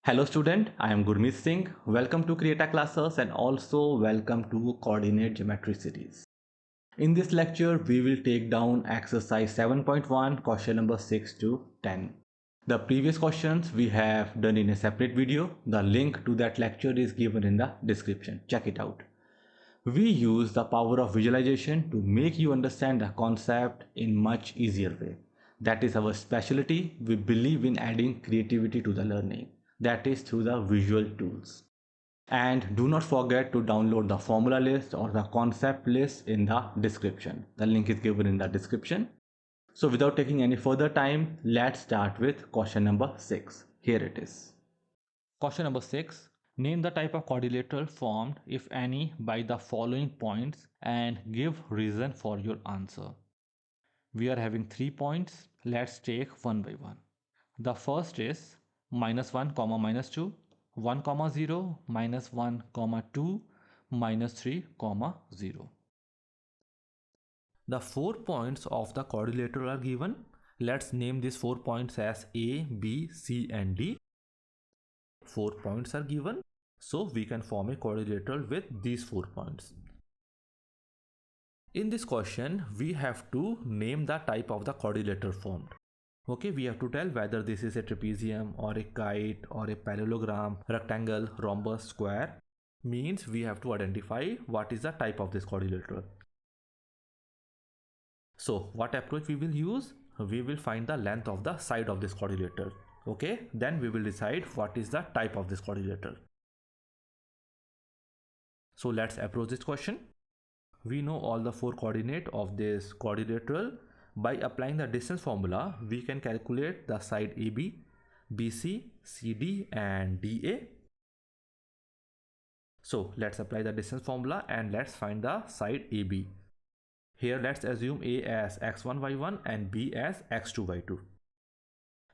Hello student, I am Gurmeet Singh. Welcome to CREATA classes and also welcome to Coordinate Geometry series. In this lecture, we will take down exercise 7.1 question number 6 to 10. The previous questions we have done in a separate video. The link to that lecture is given in the description. Check it out. We use the power of visualization to make you understand the concept in much easier way. That is our specialty. We believe in adding creativity to the learning. That is through the visual tools. And do not forget to download the formula list or the concept list in the description. The link is given in the description. So without taking any further time, let's start with question number 6. Here it is. Question number 6. Name the type of quadrilateral formed, if any, by the following points and give reason for your answer. We are having 3 points. Let's take one by one. The first is -1, -2, 1, 0, -1, 2, -3, 0. The 4 points of the quadrilateral are given. Let's name these 4 points as A, B, C and D. 4 points are given, so we can form a quadrilateral with these 4 points. In this question, we have to name the type of the quadrilateral formed. Okay, we have to tell whether this is a trapezium or a kite or a parallelogram, rectangle, rhombus, square. Means we have to identify what is the type of this quadrilateral. So what approach we will use? We will find the length of the side of this quadrilateral. Okay, then we will decide what is the type of this quadrilateral. So let's approach this question. We know all the 4 coordinates of this quadrilateral. By applying the distance formula, we can calculate the side AB, BC, CD and DA. So let's apply the distance formula and let's find the side AB. Here let's assume A as x1, y1 and B as x2, y2.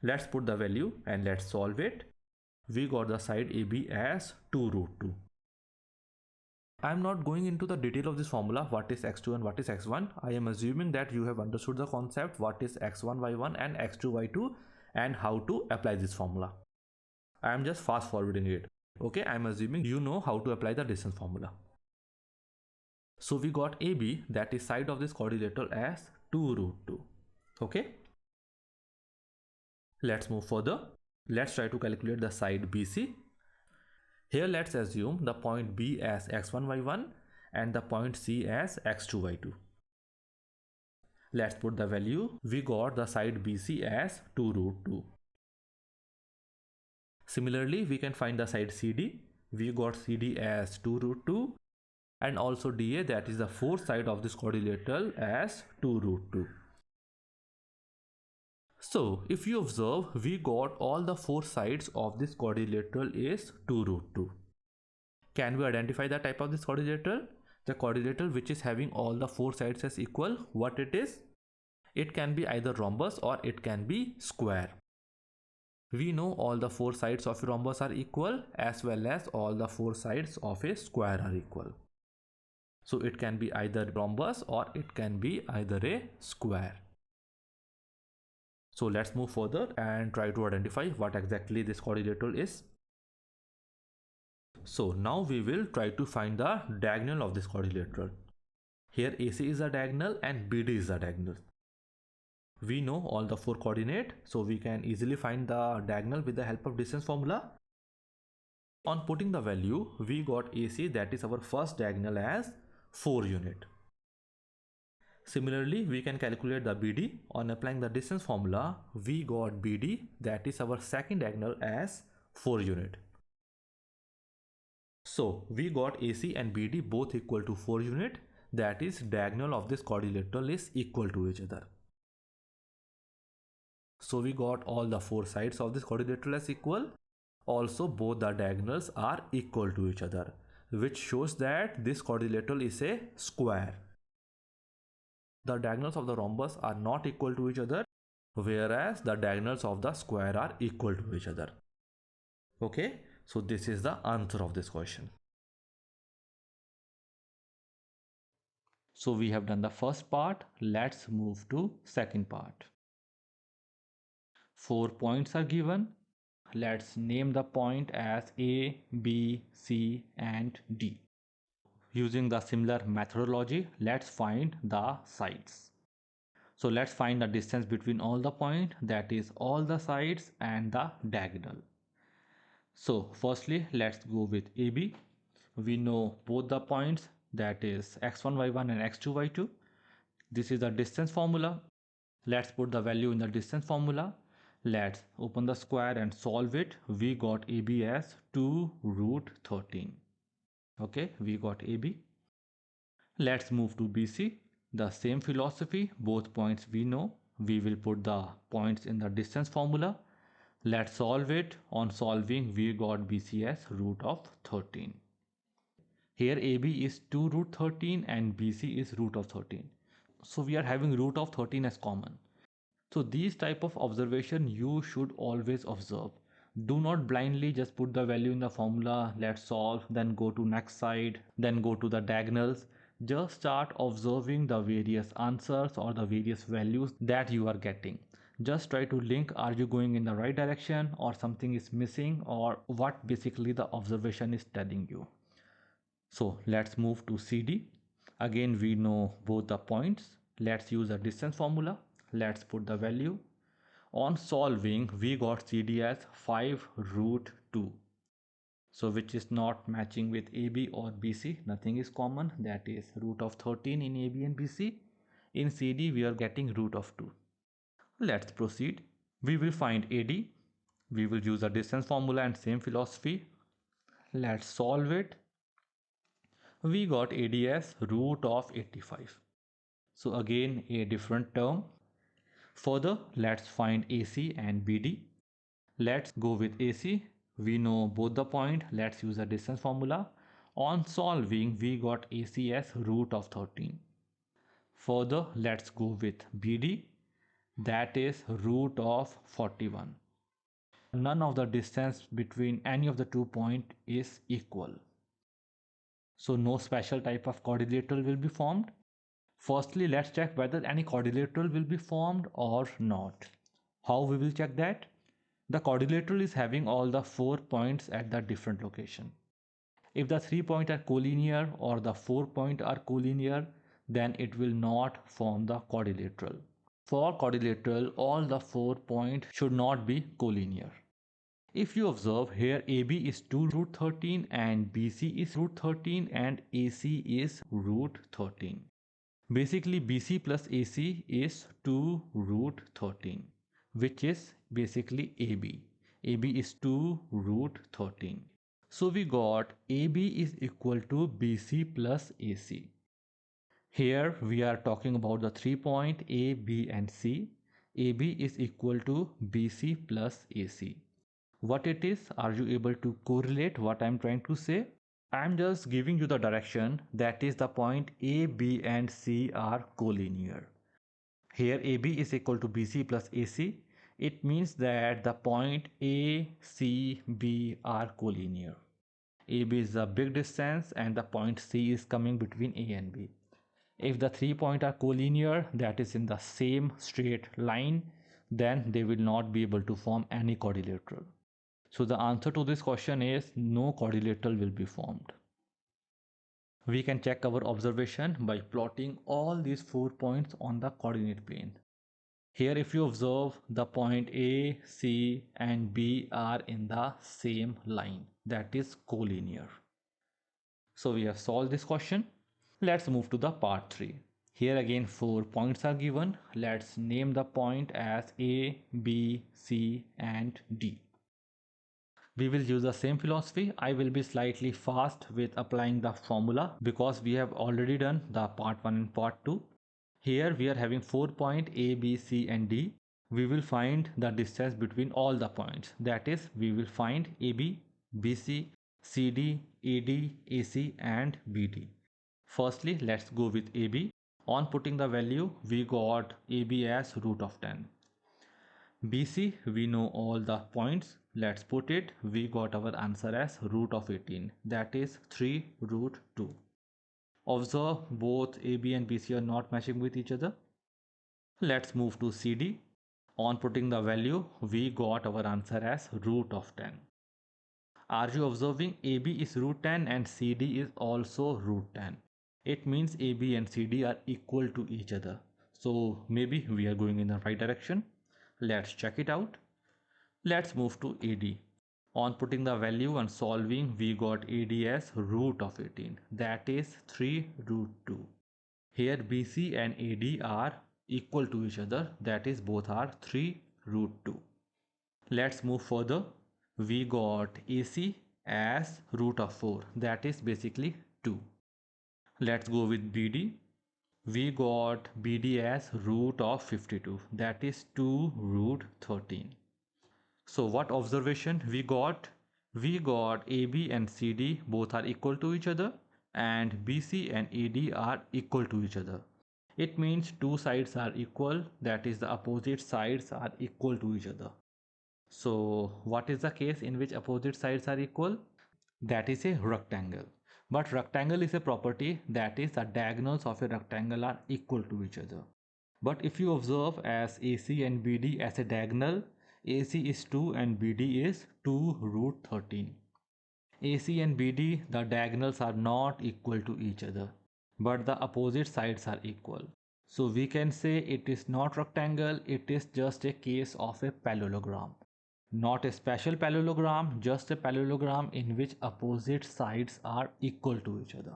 Let's put the value and let's solve it. We got the side AB as 2√2. I am not going into the detail of this formula, what is x2 and what is x1. I am assuming that you have understood the concept, what is x1, y1 and x2, y2 and how to apply this formula. I am just fast forwarding it. Okay, I am assuming you know how to apply the distance formula. So we got AB, that is side of this quadrilateral, as 2√2. Okay. Let's move further. Let's try to calculate the side BC. Here let's assume the point B as x1, y1 and the point C as x2, y2. Let's put the value. We got the side BC as 2√2. Similarly, we can find the side CD. We got CD as 2√2 and also DA, that is the fourth side of this quadrilateral, as 2√2. So if you observe, we got all the 4 sides of this quadrilateral is 2√2. Can we identify the type of this quadrilateral? The quadrilateral which is having all the 4 sides as equal, what it is? It can be either rhombus or it can be square. We know all the 4 sides of a rhombus are equal as well as all the 4 sides of a square are equal. So it can be either rhombus or it can be either a square. So let's move further and try to identify what exactly this quadrilateral is. So now we will try to find the diagonal of this quadrilateral. Here AC is the diagonal and BD is the diagonal. We know all the 4 coordinates, so we can easily find the diagonal with the help of distance formula. On putting the value, we got AC, that is our first diagonal, as 4 unit. Similarly, we can calculate the BD. On applying the distance formula, we got BD, that is our second diagonal, as 4 unit. So we got AC and BD both equal to 4 unit, that is diagonal of this quadrilateral is equal to each other. So we got all the 4 sides of this quadrilateral as equal. Also both the diagonals are equal to each other, which shows that this quadrilateral is a square. The diagonals of the rhombus are not equal to each other, whereas the diagonals of the square are equal to each other. Okay, so this is the answer of this question. So we have done the first part. Let's move to second part. 4 points are given. Let's name the point as A, B, C and D. Using the similar methodology, let's find the sides. So let's find the distance between all the points, that is all the sides and the diagonal. So firstly, let's go with AB. We know both the points, that is x1, y1 and x2, y2. This is the distance formula. Let's put the value in the distance formula. Let's open the square and solve it. We got AB as 2 root 13. Okay, we got AB. Let's move to BC. The same philosophy, both points we know. We will put the points in the distance formula. Let's solve it. On solving, we got BC as root of 13. Here AB is 2 root 13 and BC is root of 13. So we are having root of 13 as common. So these type of observation you should always observe. Do not blindly just put the value in the formula, let's solve, then go to next side, then go to the diagonals. Just start observing the various answers or the various values that you are getting. Just try to link, are you going in the right direction or something is missing, or what basically the observation is telling you. So let's move to CD. Again, we know both the points. Let's use a distance formula. Let's put the value. On solving, we got CD as 5 root 2. So which is not matching with AB or BC. Nothing is common. That is root of 13 in AB and BC. In CD, we are getting root of 2. Let's proceed. We will find AD. We will use a distance formula and same philosophy. Let's solve it. We got AD as root of 85. So again a different term. Further, let's find AC and BD. Let's go with AC. We know both the point. Let's use a distance formula. On solving, we got AC as root of 13. Further, let's go with BD. That is root of 41. None of the distance between any of the 2 points is equal. So no special type of quadrilateral will be formed. Firstly, let's check whether any quadrilateral will be formed or not. How we will check that? The quadrilateral is having all the 4 points at the different location. If the 3 points are collinear or the 4 points are collinear, then it will not form the quadrilateral. For quadrilateral, all the 4 points should not be collinear. If you observe here, AB is 2 root 13 and BC is root 13 and AC is root 13. Basically, BC plus AC is 2 root 13, which is basically AB. AB is 2 root 13. So we got AB is equal to BC plus AC. Here we are talking about the 3 point A, B and C. AB is equal to BC plus AC. What it is, are you able to correlate what I am trying to say? I am just giving you the direction, that is the point A, B and C are collinear. Here AB is equal to BC plus AC. It means that the point A, C, B are collinear. AB is a big distance and the point C is coming between A and B. If the 3 points are collinear, that is in the same straight line, then they will not be able to form any quadrilateral. So the answer to this question is no quadrilateral will be formed. We can check our observation by plotting all these 4 points on the coordinate plane. Here if you observe, the point A, C and B are in the same line, that is collinear. So we have solved this question. Let's move to the part 3. Here again 4 points are given. Let's name the point as A, B, C and D. We will use the same philosophy. I will be slightly fast with applying the formula because we have already done the part 1 and part 2. Here we are having 4 points A, B, C and D. We will find the distance between all the points. That is, we will find AB, BC, CD, AD, AC and BD. Firstly, let's go with AB. On putting the value, we got AB as root of 10. BC, we know all the points. Let's put it. We got our answer as root of 18. That is 3 root 2. Observe both AB and BC are not matching with each other. Let's move to CD. On putting the value, we got our answer as root of 10. Are you observing? AB is root 10 and CD is also root 10. It means AB and CD are equal to each other. So maybe we are going in the right direction. Let's check it out. Let's move to AD. On putting the value and solving, we got AD as root of 18. That is 3 root 2. Here BC and AD are equal to each other. That is both are 3 root 2. Let's move further. We got AC as root of 4. That is basically 2. Let's go with BD. We got BD as root of 52. That is 2 root 13. So what observation we got? We got AB and CD both are equal to each other and BC and AD are equal to each other. It means two sides are equal, that is the opposite sides are equal to each other. So what is the case in which opposite sides are equal? That is a rectangle. But rectangle is a property, that is the diagonals of a rectangle are equal to each other. But if you observe as AC and BD as a diagonal, AC is 2 and BD is 2 root 13. AC and BD, the diagonals are not equal to each other, but the opposite sides are equal. So we can say it is not rectangle, it is just a case of a parallelogram. Not a special parallelogram, just a parallelogram in which opposite sides are equal to each other.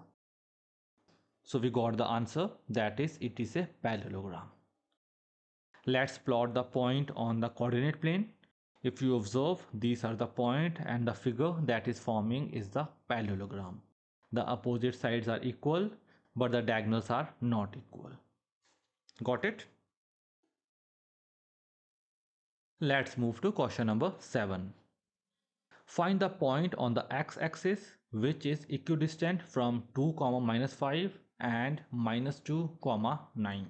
So we got the answer, that is it is a parallelogram. Let's plot the point on the coordinate plane. If you observe, these are the point and the figure that is forming is the parallelogram. The opposite sides are equal, but the diagonals are not equal. Got it? Let's move to question number 7. Find the point on the x-axis which is equidistant from 2, -5 and -2, 9.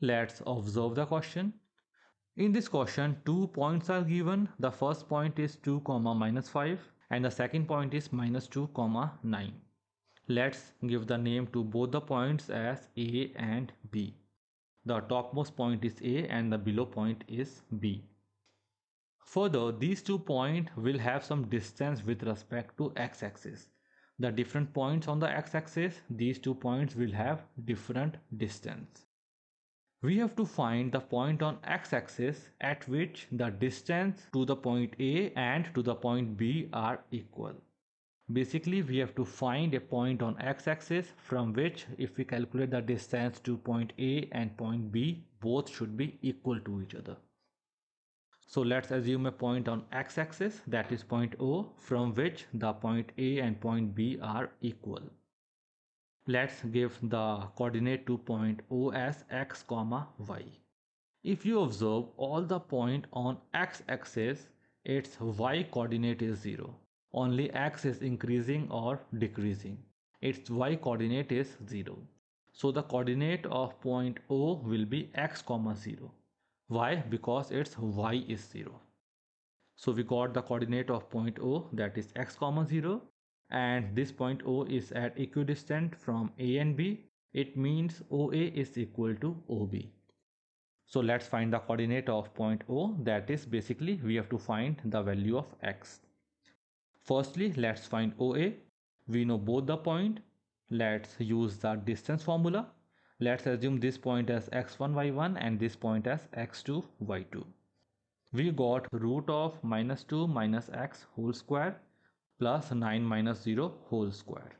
Let's observe the question. In this question, 2 points are given. The first point is 2, -5 and the second point is -2, 9. Let's give the name to both the points as A and B. The topmost point is A and the below point is B. Further, these 2 points will have some distance with respect to x-axis. The different points on the x-axis, these 2 points will have different distance. We have to find the point on x-axis at which the distance to the point A and to the point B are equal. Basically, we have to find a point on x-axis from which if we calculate the distance to point A and point B, both should be equal to each other. So let's assume a point on x-axis, that is point O, from which the point A and point B are equal. Let's give the coordinate to point O as x, y. If you observe all the point on x-axis, its y coordinate is 0. Only x is increasing or decreasing. Its y coordinate is 0. So the coordinate of point O will be x, 0. Why? Because its y is 0. So we got the coordinate of point O, that is x, 0, and this point O is at equidistant from A and B. It means OA is equal to OB. So let's find the coordinate of point O, that is basically we have to find the value of x. Firstly, let's find OA. We know both the point. Let's use the distance formula. Let's assume this point as x1, y1 and this point as x2, y2. We got root of -2 minus x whole square plus 9 minus 0 whole square.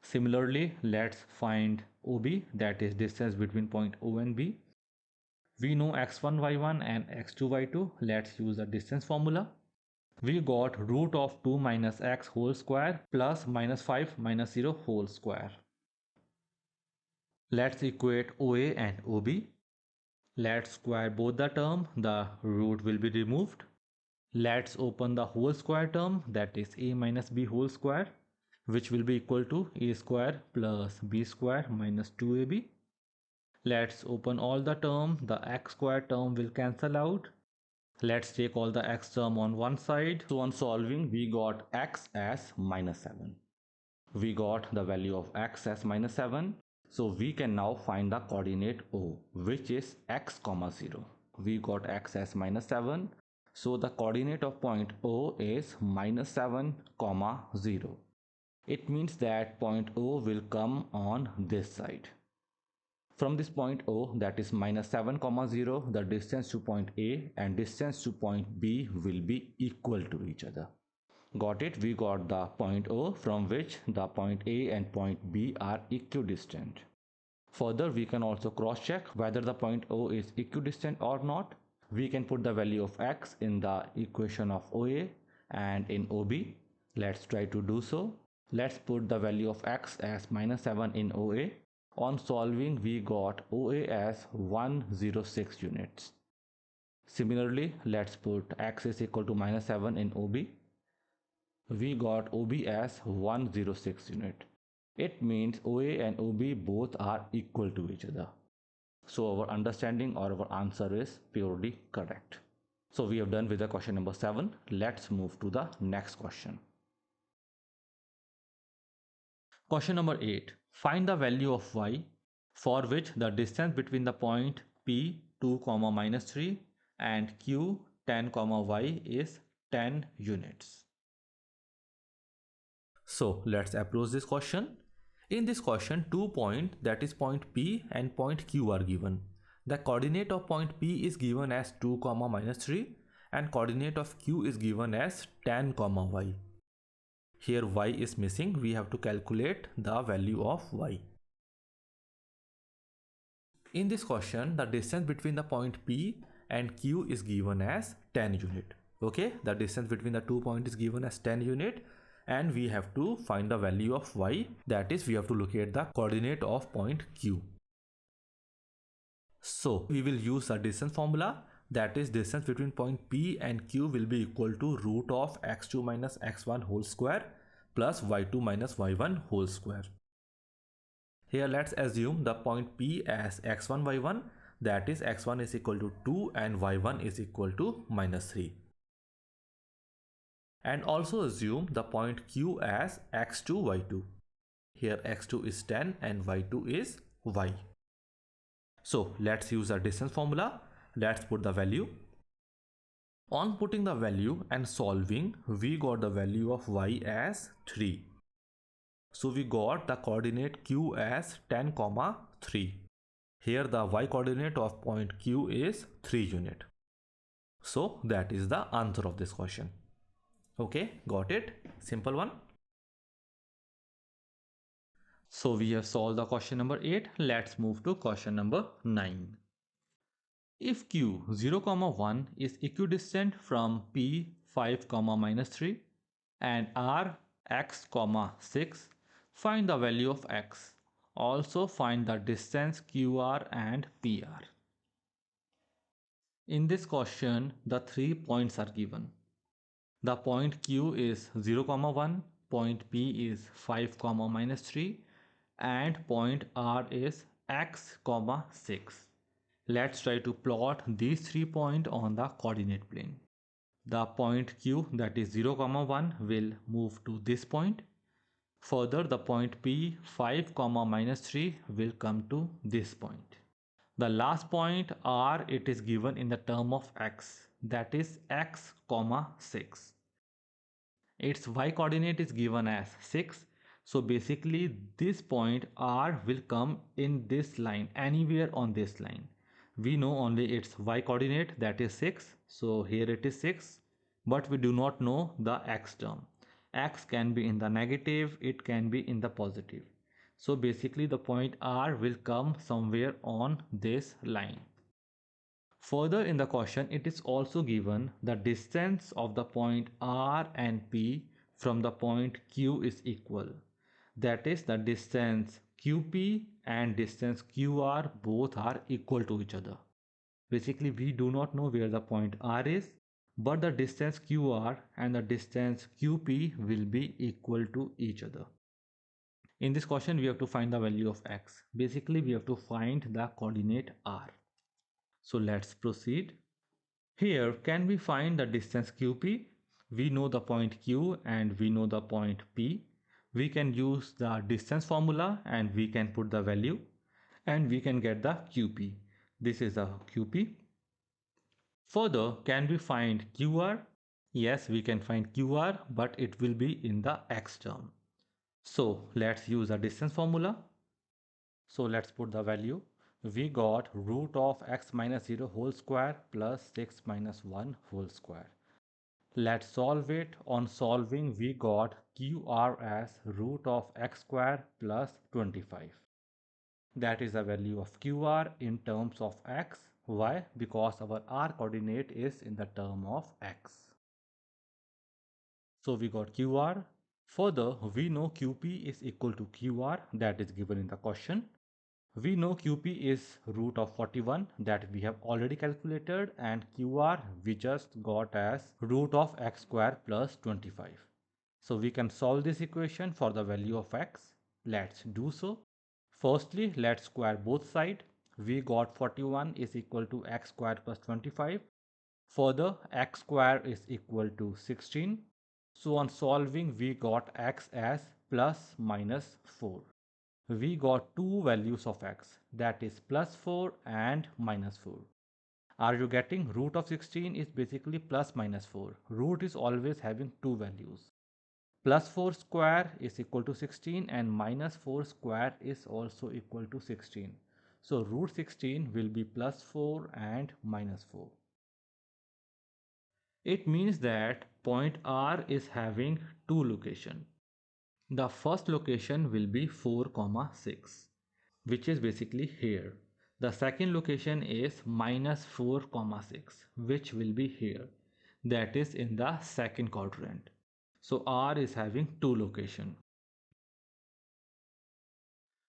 Similarly, let's find OB, that is distance between point O and B. We know x1, y1 and x2, y2. Let's use the distance formula. We got root of 2 minus x whole square plus -5 minus 0 whole square. Let's equate OA and OB. Let's square both the term, the root will be removed. Let's open the whole square term, that is a minus b whole square, which will be equal to a square plus b square minus 2ab. Let's open all the term, the x square term will cancel out. Let's take all the x term on one side. So on solving, we got x as -7. We got the value of x as -7. So we can now find the coordinate O, which is x comma 0. We got x as minus 7. So the coordinate of point O is minus 7 comma 0. It means that point O will come on this side. From this point O, that is minus 7 comma 0, the distance to point A and distance to point B will be equal to each other. Got it? We got the point O from which the point A and point B are equidistant. Further, we can also cross check whether the point O is equidistant or not. We can put the value of x in the equation of OA and in OB. Let's try to do so. Let's put the value of x as minus 7 in OA. On solving, we got OA as 106 units. Similarly, let's put x is equal to minus 7 in OB. We got OB as 106 unit. It means OA and OB both are equal to each other. So our understanding or our answer is purely correct. So we have done with the question number 7. Let's move to the next question. Question number 8. Find the value of y for which the distance between the point P 2, minus 3 and Q 10, y is 10 units. So let's approach this question. In this question, 2 points, that is point P and point Q, are given. The coordinate of point P is given as 2, minus 3 and coordinate of Q is given as 10, y. Here y is missing. We have to calculate the value of y. In this question, the distance between the point P and Q is given as 10 unit. Okay, the distance between the 2 points is given as 10 unit. And we have to find the value of y, that is we have to locate the coordinate of point Q. So we will use the distance formula, that is distance between point P and Q will be equal to root of x2 minus x1 whole square plus y2 minus y1 whole square. Here let's assume the point P as x1 y1, that is x1 is equal to 2 and y1 is equal to minus 3. And also assume the point Q as x2 y2. Here x2 is 10 and y2 is y. So let's use the distance formula. Let's put the value. On putting the value and solving, we got the value of y as 3. So we got the coordinate Q as 10, 3. Here the y coordinate of point Q is 3 unit. So that is the answer of this question. Okay, got it? Simple one. So we have solved the question number 8. Let's move to question number 9. If Q 0, 1 is equidistant from P 5, minus 3 and R x, 6, find the value of x. Also find the distance QR and PR. In this question, the 3 points are given. The point Q is 0, 1, point P is 5, minus 3 and point R is x, 6. Let's try to plot these 3 points on the coordinate plane. The point Q, that is 0, 1, will move to this point. Further, the point P 5, minus 3 will come to this point. The last point R, it is given in the term of x, that is x, 6. Its y coordinate is given as 6. So basically this point R will come in this line, anywhere on this line. We know only its y coordinate, that is 6. So here it is 6, but we do not know the x term. X can be in the negative, it can be in the positive. So basically the point R will come somewhere on this line. Further in the question, it is also given the distance of the point R and P from the point Q is equal. That is, the distance QP and distance QR both are equal to each other. Basically, we do not know where the point R is, but the distance QR and the distance QP will be equal to each other. In this question, we have to find the value of x. Basically, we have to find the coordinate R. So let's proceed. Here, can we find the distance QP? We know the point Q and we know the point P. we can use the distance formula and we can put the value and we can get the QP. This is the QP. Further, can we find QR? Yes, we can find QR, but it will be in the X term. So let's use the distance formula. So let's put the value. We got root of x minus 0 whole square plus 6 minus 1 whole square. Let's solve it. On solving, we got QR as root of x square plus 25. That is the value of QR in terms of x. Why? Because our r coordinate is in the term of x. So we got QR. Further, we know QP is equal to QR, that is given in the question. We know QP is root of 41, that we have already calculated, and QR we just got as root of x square plus 25. So we can solve this equation for the value of x. Let's do so. Firstly, let's square both sides. We got 41 is equal to x square plus 25. Further, x square is equal to 16. So on solving, we got x as plus minus 4. We got two values of x, that is plus 4 and minus 4. Are you getting? Root of 16 is basically plus minus 4. Root is always having two values. Plus 4 square is equal to 16 and minus 4 square is also equal to 16. So root 16 will be plus 4 and minus 4. It means that point R is having two locations. The first location will be 4, 6, which is basically here. The second location is minus 4, 6, which will be here. That is in the second quadrant. So R is having two locations.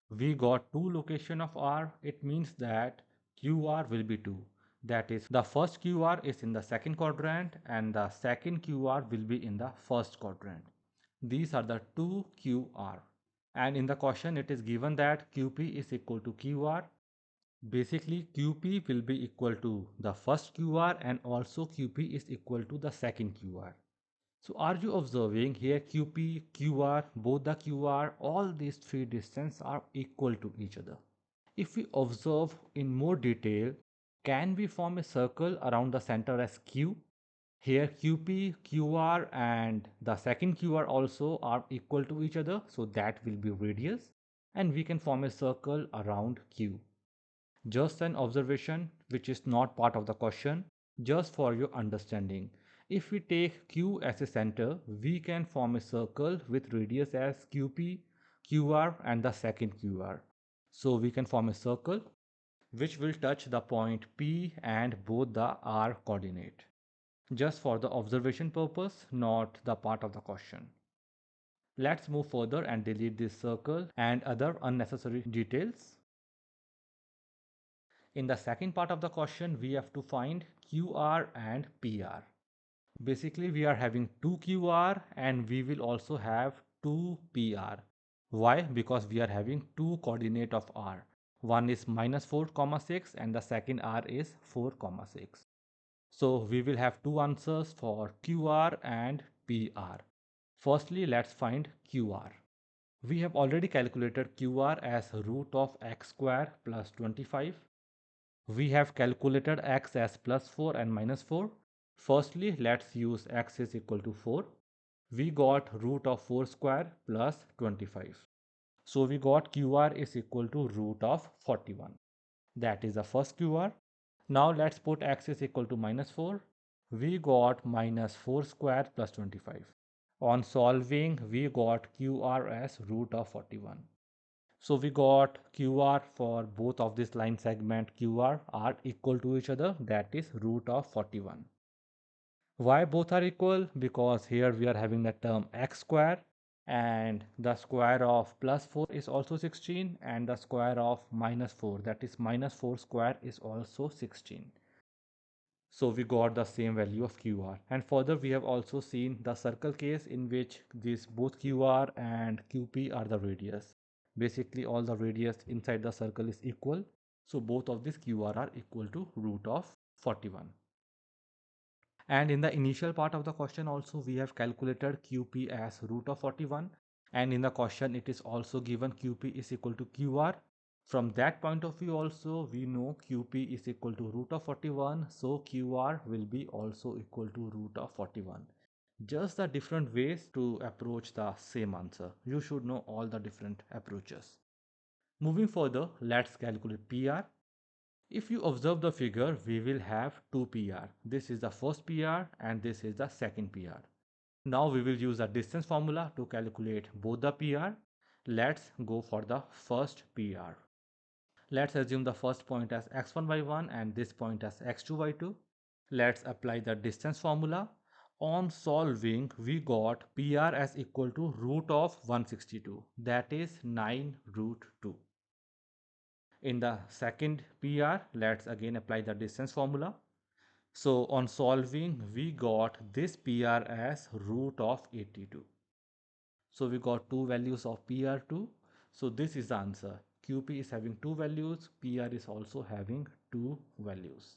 We got two location of R. It means that QR will be 2. That is, the first QR is in the second quadrant and the second QR will be in the first quadrant. These are the two QR. And in the question it is given that QP is equal to QR. Basically QP will be equal to the first QR and also QP is equal to the second QR. So are you observing here QP, QR, both the QR, all these three distances are equal to each other. If we observe in more detail, can we form a circle around the center as Q? Here QP, QR and the second QR also are equal to each other, so that will be radius and we can form a circle around Q. Just an observation which is not part of the question, just for your understanding. If we take Q as a center, we can form a circle with radius as QP, QR and the second QR. So we can form a circle which will touch the point P and both the R coordinate. Just for the observation purpose, not the part of the question. Let's move further and delete this circle and other unnecessary details. In the second part of the question, we have to find QR and PR. Basically, we are having two QR and we will also have two PR. Why? Because we are having two coordinate of R. One is minus 4, 6 and the second R is 4, 6. So we will have two answers for QR and PR. Firstly, let's find QR. We have already calculated QR as root of x square plus 25. We have calculated x as plus 4 and minus 4. Firstly, let's use x is equal to 4. We got root of 4 square plus 25. So we got QR is equal to root of 41. That is the first QR. Now let's put x is equal to minus 4. We got minus 4 square plus 25. On solving, we got QR as root of 41. So we got QR for both of this line segment QR are equal to each other, that is root of 41. Why both are equal? Because here we are having the term x square and the square of plus 4 is also 16 and the square of minus 4, that is minus 4 square, is also 16. So we got the same value of QR. And further we have also seen the circle case in which these both QR and QP are the radius. Basically all the radius inside the circle is equal. So both of these QR are equal to root of 41. And in the initial part of the question also we have calculated QP as root of 41. And in the question it is also given QP is equal to QR. From that point of view also we know QP is equal to root of 41, so QR will be also equal to root of 41. Just the different ways to approach the same answer. You should know all the different approaches. Moving further, let's calculate PR. If you observe the figure, we will have two PR. This is the first PR and this is the second PR. Now we will use a distance formula to calculate both the PR. Let's go for the first PR. Let's assume the first point as x1 by 1 and this point as x2 by 2. Let's apply the distance formula. On solving, we got PR as equal to root of 162, that is 9 root 2. In the second PR, let's again apply the distance formula. So on solving, we got this PR as root of 82. So we got two values of PR2. So this is the answer. QP is having two values, PR is also having two values.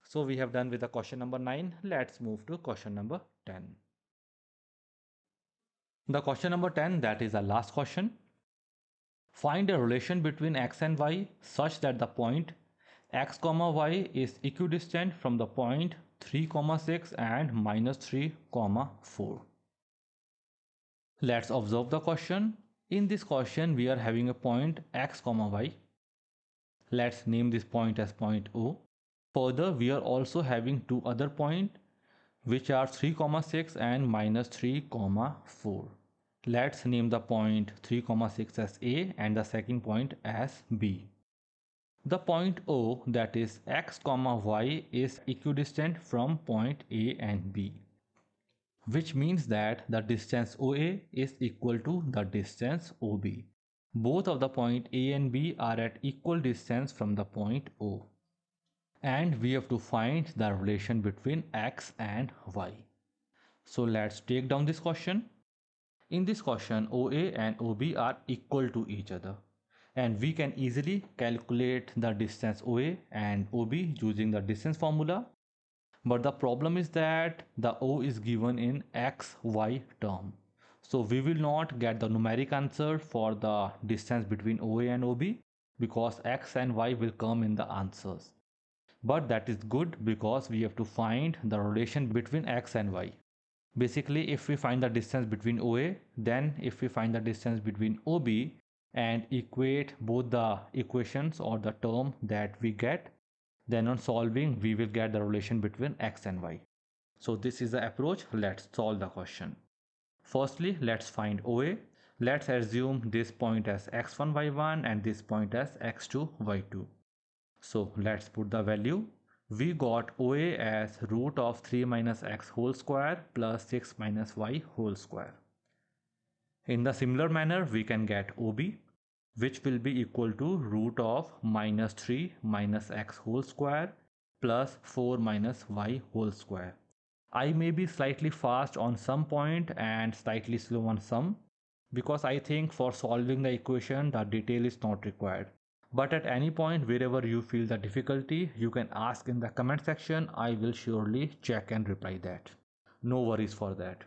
So we have done with the question number 9. Let's move to question number 10. The question number 10, that is the last question. Find a relation between x and y such that the point x comma y is equidistant from the point 3 comma 6 and minus 3 comma 4. Let's observe the question. In this question we are having a point x comma y. Let's name this point as point O. Further, we are also having two other points which are 3 comma 6 and minus 3 comma 4. Let's name the point 3 comma 6 as A and the second point as B. The point O, that is x comma y, is equidistant from point A and B, which means that the distance OA is equal to the distance OB. Both of the point A and B are at equal distance from the point O. And we have to find the relation between x and y. So let's take down this question. In this question, OA and OB are equal to each other. And we can easily calculate the distance OA and OB using the distance formula. But the problem is that the O is given in XY term. So we will not get the numeric answer for the distance between OA and OB because X and Y will come in the answers. But that is good because we have to find the relation between X and Y. Basically, if we find the distance between OA, then if we find the distance between OB and equate both the equations or the term that we get, then on solving we will get the relation between X and Y. So this is the approach. Let's solve the question. Firstly, let's find OA. Let's assume this point as x1 by 1 and this point as x2 by 2. So let's put the value. We got OA as root of 3 minus x whole square plus 6 minus y whole square. In the similar manner, we can get OB, which will be equal to root of minus 3 minus x whole square plus 4 minus y whole square. I may be slightly fast on some point and slightly slow on some because I think for solving the equation the detail is not required. But at any point wherever you feel the difficulty, you can ask in the comment section. I will surely check and reply that. No worries for that.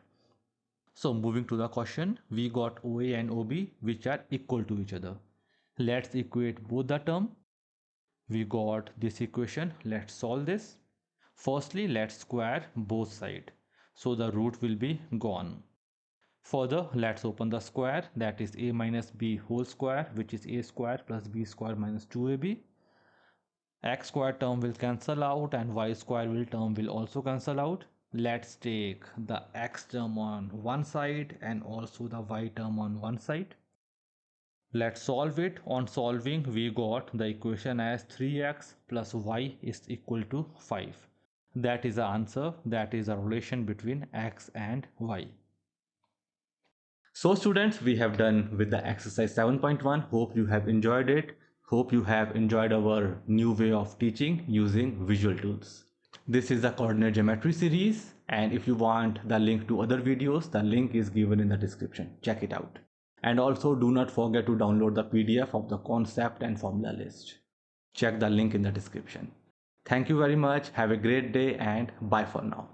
So moving to the question, we got OA and OB which are equal to each other. Let's equate both the term. We got this equation. Let's solve this. Firstly, let's square both sides. So the root will be gone. Further, let's open the square, that is a minus b whole square, which is a square plus b square minus 2ab. X square term will cancel out and y square term will also cancel out. Let's take the x term on one side and also the y term on one side. Let's solve it. On solving, we got the equation as 3x plus y is equal to 5. That is the answer. That is the relation between x and y. So students, we have done with the exercise 7.1. Hope you have enjoyed it. Hope you have enjoyed our new way of teaching using visual tools. This is the coordinate geometry series, and if you want the link to other videos, the link is given in the description. Check it out. And also do not forget to download the PDF of the concept and formula list. Check the link in the description. Thank you very much. Have a great day and bye for now.